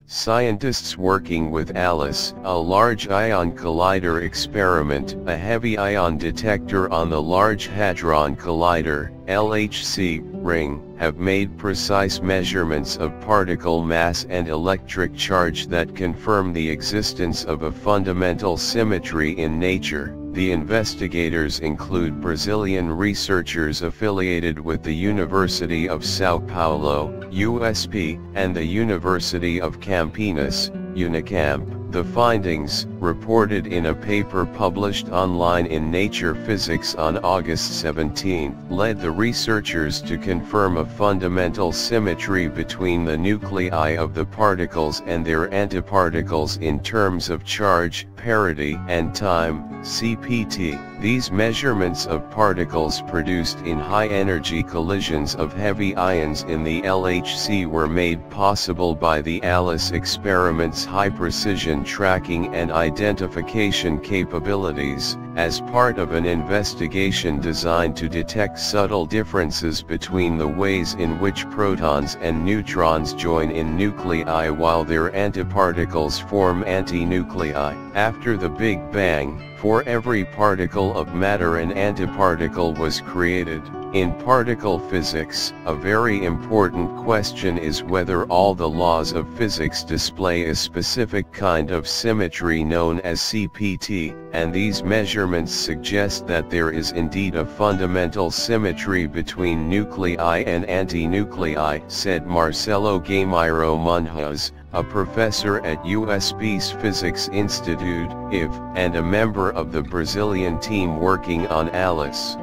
Scientists working with ALICE, a Large Ion Collider experiment, a heavy ion detector on the Large Hadron Collider (LHC) ring, have made precise measurements of particle mass and electric charge that confirm the existence of a fundamental symmetry in nature. The investigators include Brazilian researchers affiliated with the University of São Paulo, USP, and the University of Campinas, Unicamp. The findings, reported in a paper published online in Nature Physics on August 17, led the researchers to confirm a fundamental symmetry between the nuclei of the particles and their antiparticles in terms of charge, parity, and time, CPT. These measurements of particles produced in high-energy collisions of heavy ions in the LHC were made possible by the ALICE experiment's high-precision tracking and identification capabilities, as part of an investigation designed to detect subtle differences between the ways in which protons and neutrons join in nuclei while their antiparticles form antinuclei. After the Big Bang, for every particle of matter an antiparticle was created. In particle physics, a very important question is whether all the laws of physics display a specific kind of symmetry known as CPT, and these measurements suggest that there is indeed a fundamental symmetry between nuclei and antinuclei, said Marcelo Gameiro Munhoz, a professor at USP's Physics Institute, IF, and a member of the Brazilian team working on ALICE.